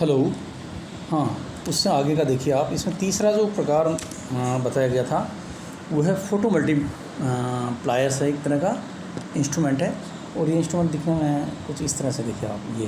Hello. हाँ, उससे आगे का देखिए आप, इसमें तीसरा जो प्रकार बताया गया था वो है फोटो मल्टी प्लायर्स है, एक तरह का इंस्ट्रूमेंट है। और ये इंस्ट्रूमेंट दिखने में कुछ इस तरह से देखिए आप, ये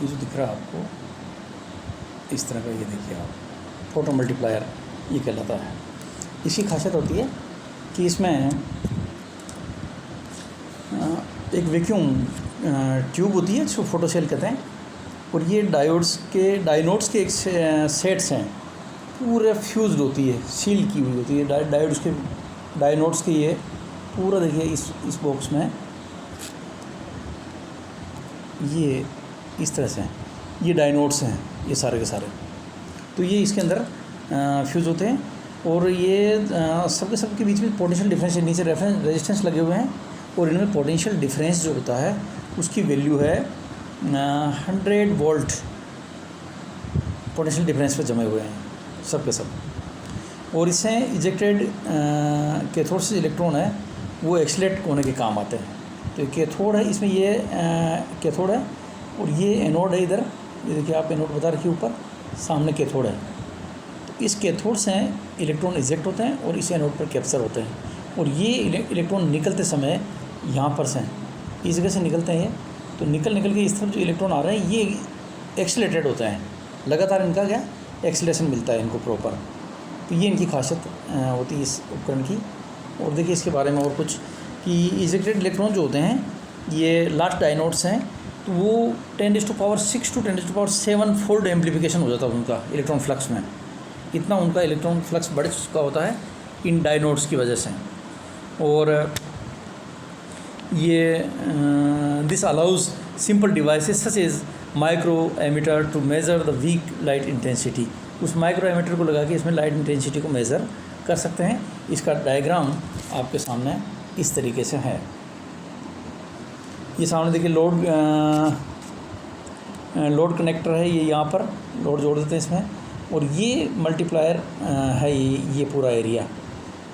जो दिख रहा है आपको इस तरह का, ये देखिए आप फोटो मल्टीप्लायर ये कहलाता है। इसकी खासियत होती है कि इसमें एक वैक्यूम ट्यूब होती है जिसको फोटो सेल कहते हैं, और ये डायोड्स के एक सेट्स हैं, पूरे फ्यूज्ड होती है, सील की हुई होती है डायोड्स के ये पूरा देखिए इस बॉक्स में ये इस तरह से हैं, ये डायोड्स हैं ये सारे के सारे। तो ये इसके अंदर फ्यूज़ होते हैं, और ये सबके बीच में पोटेंशियल डिफरेंस, नीचे रेजिस्टेंस लगे हुए हैं, और इनमें पोटेंशियल डिफरेंस जो होता है उसकी वैल्यू है 100 वोल्ट पोटेंशियल डिफरेंस पे जमे हुए हैं सब के सब। और इससे इजेक्टेड कैथोड से इलेक्ट्रॉन है वो एक्सीलरेट होने के काम आते हैं। तो ये कैथोड है, इसमें ये कैथोड है, और ये एनोड है इधर, ये देखिए आप एनोड बता रखिए ऊपर, सामने कैथोड है। तो इस कैथोड से इलेक्ट्रॉन इजेक्ट होते हैं और इस एनोड पर कैप्चर होते हैं, और ये इलेक्ट्रॉन निकलते समय यहाँ पर से इस जगह से निकलते हैं। तो निकल के इस तरफ जो इलेक्ट्रॉन आ रहे हैं ये एक्सीलरेटेड होते हैं, लगातार इनका क्या एक्सीलरेशन मिलता है इनको प्रॉपर। तो ये इनकी खासियत होती है इस उपकरण की। और देखिए इसके बारे में और कुछ कि इजेक्टेड इलेक्ट्रॉन जो होते हैं ये लास्ट डायोड्स हैं, तो वो 10⁶ to 10⁷ फोल्ड एम्प्लीफिकेशन हो जाता है उनका इलेक्ट्रॉन फ्लक्स में, इतना उनका इलेक्ट्रॉन फ्लक्स बढ़ चुका होता है इन डायोड्स की वजह से। और ये this allows simple devices such as micro ammeter to measure the weak light intensity. उस माइक्रो एमीटर को लगा के इसमें लाइट इंटेंसिटी को मेज़र कर सकते हैं। इसका डायग्राम आपके सामने इस तरीके से है। ये सामने देखिए लोड कनेक्टर है, ये यहाँ पर लोड जोड़ देते हैं इसमें, और ये मल्टीप्लायर है ये पूरा एरिया।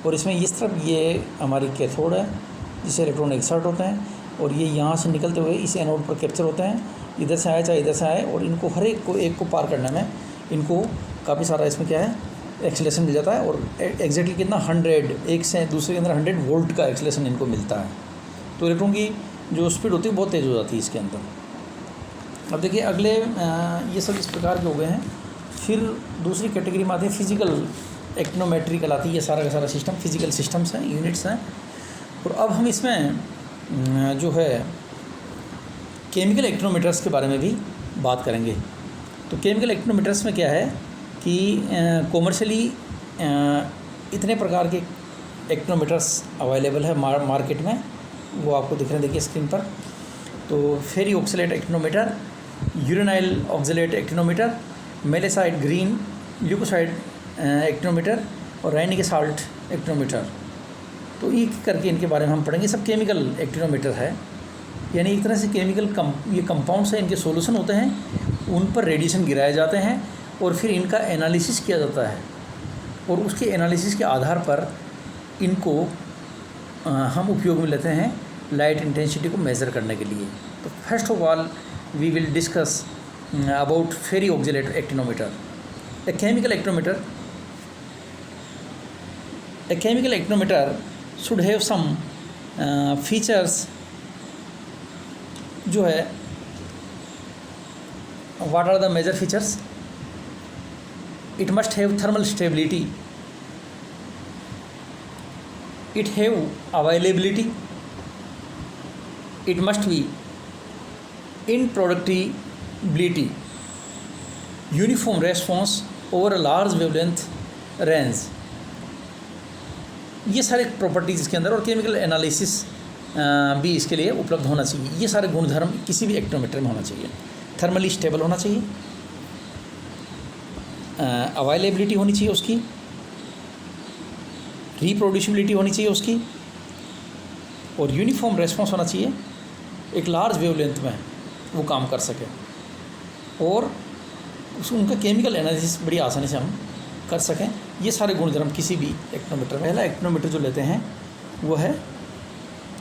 और इसमें इस तरफ ये हमारी कैथोड है जिससे इलेक्ट्रॉन एक्सर्ट होते हैं, और ये यहाँ से निकलते हुए इस एनोड पर कैप्चर होते हैं, इधर से आए चाहे इधर से आए, और इनको हर एक को पार करने में इनको काफ़ी सारा इसमें क्या है एक्सीलरेशन मिल जाता है। और एग्जैक्टली कितना 100, एक से दूसरे के अंदर 100 वोल्ट का एक्सीलरेशन इनको मिलता है। तो इलेक्ट्रॉन की जो स्पीड होती है बहुत तेज़ हो जाती है इसके अंदर। अब देखिए अगले ये सब इस प्रकार के हो गए हैं। फिर दूसरी कैटेगरी में आते हैं फिजिकल एक्टिनोमेट्री कहलाती है। ये सारा का सारा सिस्टम फिजिकल सिस्टम्स हैं, यूनिट्स हैं। और अब हम इसमें जो है केमिकल एक्टिनोमीटर्स के बारे में भी बात करेंगे। तो केमिकल एक्टिनोमीटर्स में क्या है कि कॉमर्शियली इतने प्रकार के एक्टिनोमीटर्स अवेलेबल है मार्केट में, वो आपको दिख रहे हैं देखिए स्क्रीन पर। तो ferrioxalate actinometer, uranyl oxalate actinometer, malachite green leucocide actinometer, और राइनिक साल्ट एक्टिनोमीटर। तो एक करके इनके बारे में हम पढ़ेंगे। सब केमिकल एक्टिनोमीटर है, यानी एक तरह से केमिकल ये कंपाउंड्स हैं, इनके सॉल्यूशन होते हैं, उन पर रेडिएशन गिराए जाते हैं, और फिर इनका एनालिसिस किया जाता है, और उसके एनालिसिस के आधार पर इनको हम उपयोग में लेते हैं लाइट इंटेंसिटी को मेज़र करने के लिए। तो first of all we will discuss about ferrioxalate actinometer. A chemical actinometer should have some features जो है, what are the major features? It must have thermal stability, it have availability, it must be introducibility, uniform response over a large wavelength range। ये सारे properties इसके अंदर, और chemical analysis भी इसके लिए उपलब्ध होना चाहिए। ये सारे गुणधर्म किसी भी एक्टिनोमीटर में होना चाहिए। थर्मली स्टेबल होना चाहिए, अवेलेबिलिटी होनी चाहिए उसकी, रिप्रोड्यूसिबिलिटी होनी चाहिए उसकी, और यूनिफॉर्म रेस्पॉन्स होना चाहिए, एक लार्ज वेवलेंथ में वो काम कर सके, और उनका केमिकल एनालिसिस बड़ी आसानी से हम कर सकें। ये सारे गुणधर्म किसी भी एक्टिनोमीटर में। पहला एक्टिनोमीटर जो लेते हैं वो है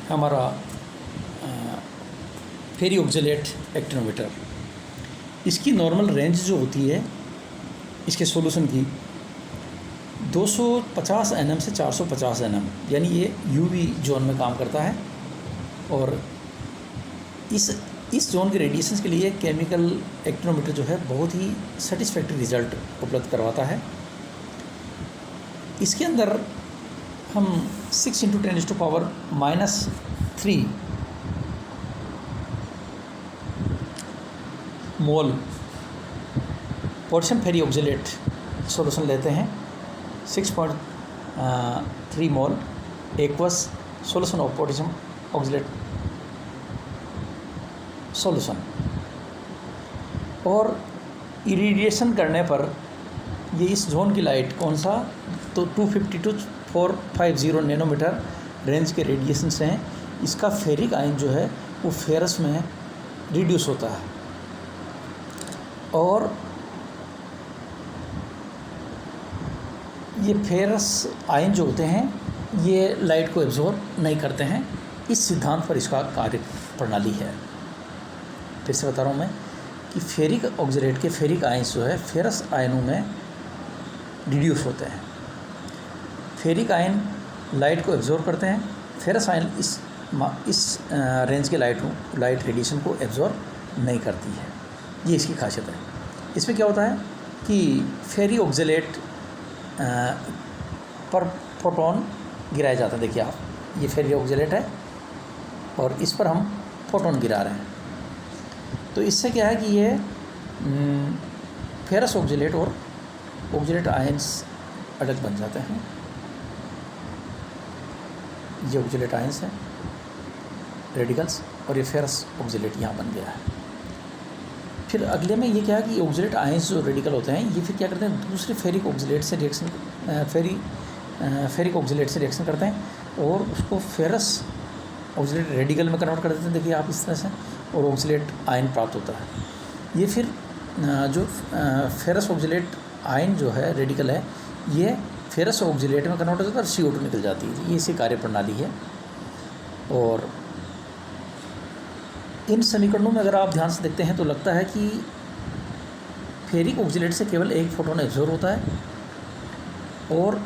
हमारा फेरी ऑक्सलेट एक्टिनोमीटर। इसकी नॉर्मल रेंज जो होती है इसके सॉल्यूशन की 250 nm से 450 nm, यानी ये यूवी जोन में काम करता है। और इस जोन के रेडिएशंस के लिए केमिकल एक्टिनोमीटर जो है बहुत ही सेटिस्फैक्ट्री रिजल्ट उपलब्ध करवाता है। इसके अंदर हम 6 × 10⁻³ mole potassium ferrioxalate solution लेते हैं। 6.3 mole aqueous solution of potassium oxalate solution, और इरिडिएशन करने पर ये इस जोन की लाइट कौन सा, तो 250 to 450 नैनोमीटर रेंज के रेडिएशन से हैं। इसका फेरिक आयन जो है वो फेरस में रिड्यूस होता है, और ये फेरस आयन जो होते हैं ये लाइट को एब्जॉर्ब नहीं करते हैं। इस सिद्धांत पर इसका कार्य प्रणाली है। फिर से बता रहा हूँ मैं कि फेरिक ऑक्जेलेट के फेरिक आयन्स जो है फेरस आयनों में रिड्यूस होते हैं। फेरिक आयन लाइट को एब्जॉर्ब करते हैं, फेरस आयन इस रेंज के लाइट रेडिएशन को एब्जॉर्ब नहीं करती है। ये इसकी खासियत है। इसमें क्या होता है कि फेरी ऑक्जेलेट पर फोटोन गिराया जाता है। देखिए आप, ये फेरी ऑक्जेलेट है और इस पर हम फोटोन गिरा रहे हैं। तो इससे क्या है कि ये फेरस ऑक्जेलेट और ऑक्जेलेट आयंस अलग बन जाते हैं। ये ऑक्जेलेट आयंस है रेडिकल्स, और ये फेरस ऑक्जेलेट यहाँ बन गया है। फिर अगले में ये क्या है कि ऑक्जेलेट आयंस जो रेडिकल होते हैं ये फिर क्या करते हैं, दूसरे फेरिक ऑक्जेलेट से फेरिक ऑक्जेलेट से रिएक्शन करते हैं और उसको फेरस ऑक्जेलेट रेडिकल में कन्वर्ट कर देते हैं। देखिए आप इस तरह से, और ऑक्जेलेट आयन प्राप्त होता है। ये फिर जो फेरस ऑक्जेलेट आयन जो है रेडिकल है, ये फेरस ऑक्जेलेट में कन्वर्ट हो जाता है और CO2 निकल जाती है। ये इसी कार्य प्रणाली है। और इन समीकरणों में अगर आप ध्यान से देखते हैं तो लगता है कि फेरिक ऑक्जेलेट से केवल एक फोटोन एब्जॉर्ब होता है, और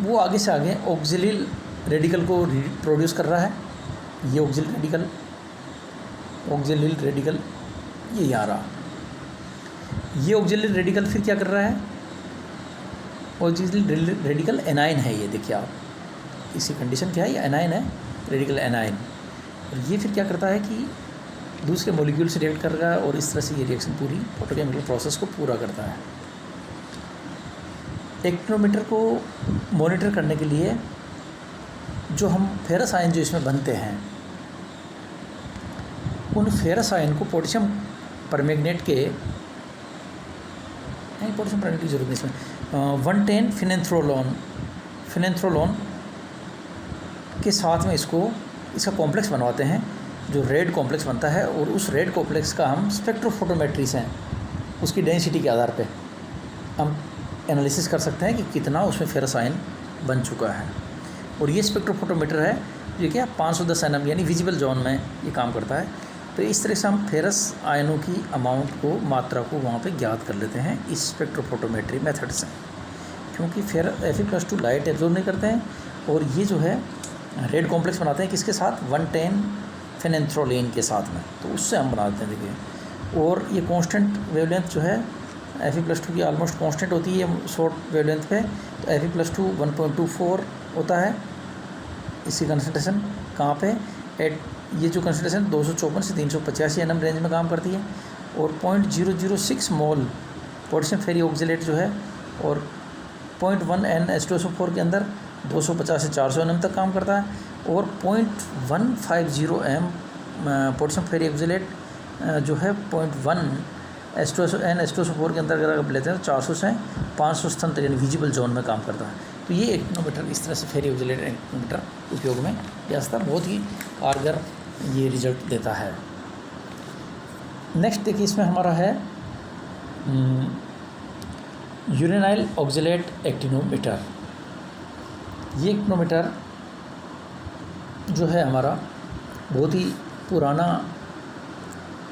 वो आगे से आगे ऑक्जेलिल रेडिकल को प्रोड्यूस कर रहा है। ये ऑक्जेलिल रेडिकल ये यहाँ रहा। ये ऑक्जेलिल रेडिकल फिर क्या कर रहा है, ऑक्जेलिल रेडिकल एनाइन है। ये देखिए आप, इसी कंडीशन क्या है, ये एनाइन है, रेडिकल एनाइन। और ये फिर क्या करता है कि दूसरे मॉलिक्यूल से रिएक्ट कर रहा है, और इस तरह से ये रिएक्शन पूरी फोटोकेमिकल प्रोसेस को पूरा करता है। एक्टिनोमीटर को मॉनिटर करने के लिए जो हम फेरस आयन जो इसमें बनते हैं, उन फेरस आयन को पोटेशियम परमैंगनेट के, नहीं पोटेशियम परमैंगनेट की जरूरत नहीं इसमें, 110 फिनेंथ्रोलोन के साथ में इसका कॉम्प्लेक्स बनवाते हैं, जो रेड कॉम्प्लेक्स बनता है। और उस रेड कॉम्प्लेक्स का हम स्पेक्ट्रोफोटोमेट्री से उसकी डेंसिटी के आधार पे हम एनालिसिस कर सकते हैं कि कितना उसमें फेरस आयन बन चुका है। और ये स्पेक्ट्रोफोटोमीटर है जो क्या 510 nm यानी विजिबल जोन में ये काम करता है। तो इस तरह से हम फेरस आयनों की अमाउंट को, मात्रा को वहाँ पे ज्ञात कर लेते हैं इस स्पेक्ट्रोफोटोमेट्री मेथड से, क्योंकि Fe+2 लाइट एब्जॉर्ब नहीं करते हैं। और ये जो है रेड कॉम्प्लेक्स बनाते हैं किसके साथ, 110 फिनेंथ्रोलिन के साथ में, तो उससे हम बना देते हैं। देखिए, और ये कांस्टेंट वेवलेंथ जो है Fe+2 की ऑलमोस्ट कांस्टेंट होती है शॉर्ट वेवलेंथ पे। तो Fe+2 1.24 होता है। इसकी कंसंट्रेशन कहाँ पे, ये जो कंसंट्रेशन 254 से 385 nm रेंज में काम करती है। और 0.006 मोल पोटेशियम फेरी ऑक्जेलेट जो है, और 0.1 N H2SO4 के अंदर 250 से 400 nm तक काम करता है। और 0.150 m पोटेशियम फेरी ऑक्जेलेट जो है 0.1 N H2SO4 के अंदर अगर आप लेते हैं तो 400 से 500 स्तन तक यानी विजिबल जोन में काम करता है। तो ये एक्टिनोमीटर इस तरह से फेरी ऑक्जेलेट एक्टिनोमीटर उपयोग में लिया, बहुत ही कारगर ये रिजल्ट देता है। नेक्स्ट देखिए, इसमें हमारा है यूरेनाइल ऑक्जेलेट एक्टिनोमीटर। ये एक्टिनोमीटर जो है हमारा बहुत ही पुराना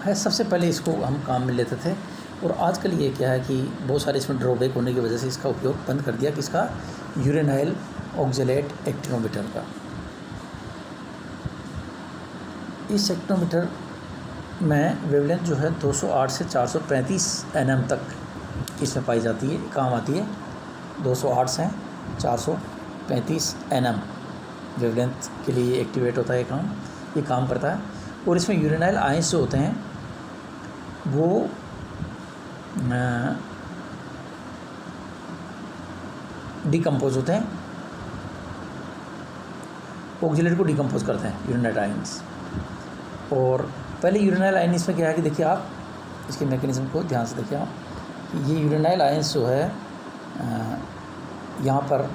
है, सबसे पहले इसको हम काम में लेते थे। और आजकल ये क्या है कि बहुत सारे इसमें ड्रॉबैक होने की वजह से इसका उपयोग बंद कर दिया, किसका, यूरेनाइल ऑक्जेलेट एक्टिनोमीटर का। इस एक्टिनोमीटर में वेवलेंथ जो है 208 से 435 nm तक इसमें पाई जाती है, काम आती है। 208 से 435 nm वेवलेंथ के लिए एक्टिवेट होता है ये काम करता है। और इसमें यूरेनाइल आयंस जो होते हैं वो डिकम्पोज होते हैं, ऑक्जेलेट को डिकम्पोज करते हैं यूरेनाइल आयंस। और पहले यूरेनाइल आयन इसमें क्या है कि देखिए आप इसके मैकेनिज्म को ध्यान से देखिए आप, ये यूरेनाइल आयंस जो है यहाँ पर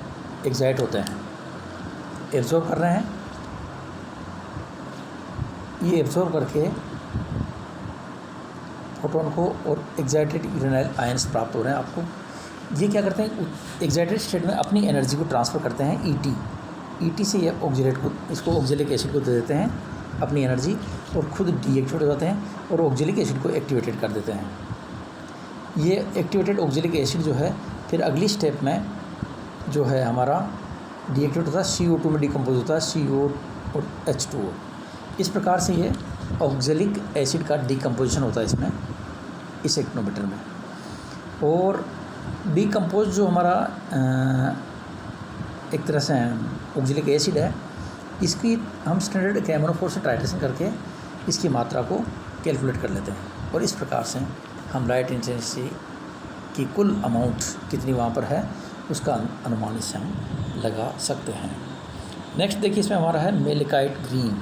एक्साइट होते हैं, एब्जॉर्ब कर रहे हैं, ये एब्जॉर्ब करके फोटोन को और एक्साइटेड यूरेनाइल आयंस प्राप्त हो रहे हैं आपको। ये क्या करते हैं, एक्साइटेड स्टेट में अपनी एनर्जी को ट्रांसफ़र करते हैं ईटी से ये ऑक्जेलेट को, इसको ऑक्जेलिक एसिड को दे देते हैं अपनी एनर्जी, और खुद डीएक्टिवेट हो जाते हैं और ऑक्जेलिक एसिड को एक्टिवेटेड कर देते हैं। ये एक्टिवेटेड ऑक्जेलिक एसिड जो है फिर अगली स्टेप में जो है हमारा डीएक्टिवेट होता है, CO2 में डिकम्पोज होता है, CO और H2O। इस प्रकार से ये ऑक्जेलिक एसिड का डिकम्पोजिशन होता है इसमें, इस एक्टिनोमीटर में। और डिकम्पोज जो हमारा एक तरह से ऑक्जेलिक एसिड है, इसकी हम स्टैंडर्ड कैमोनोफोर से टाइट्रेशन करके इसकी मात्रा को कैलकुलेट कर लेते हैं। और इस प्रकार से हम लाइट इंटेंसिटी की कुल अमाउंट कितनी वहाँ पर है उसका अनुमान इससे हम लगा सकते हैं। नेक्स्ट देखिए इसमें हमारा है मेलिकाइट ग्रीन।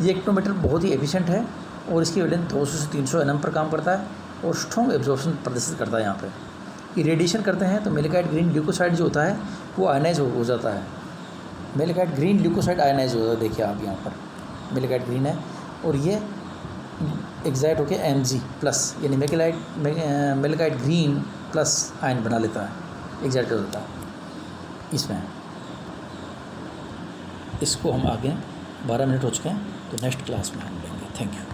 ये एक्टिनोमीटर बहुत ही एफिशिएंट है और इसकी वेवलेंथ 200 से 300 nm पर काम करता है और स्ट्रॉन्ग एब्जॉर्प्शन प्रदर्शित करता है। यहाँ पे इरेडिएशन करते हैं तो मेलिकाइट ग्रीन ल्यूकोसाइड जो होता है वो आयनाइज हो जाता है। मेलिकाइट ग्रीन ल्यूकोसाइड आयनाइज हो जाता है, देखिए आप यहाँ पर मेलिकाइट ग्रीन है और ये एक्साइट होकर Mg+ यानी मेलिकाइट ग्रीन प्लस आयन बना लेता है, एक्साइट हो जाता है इसमें। इसको हम आगे 12 मिनट हो चुके हैं, तो नेक्स्ट क्लास में हम लेंगे। Thank you.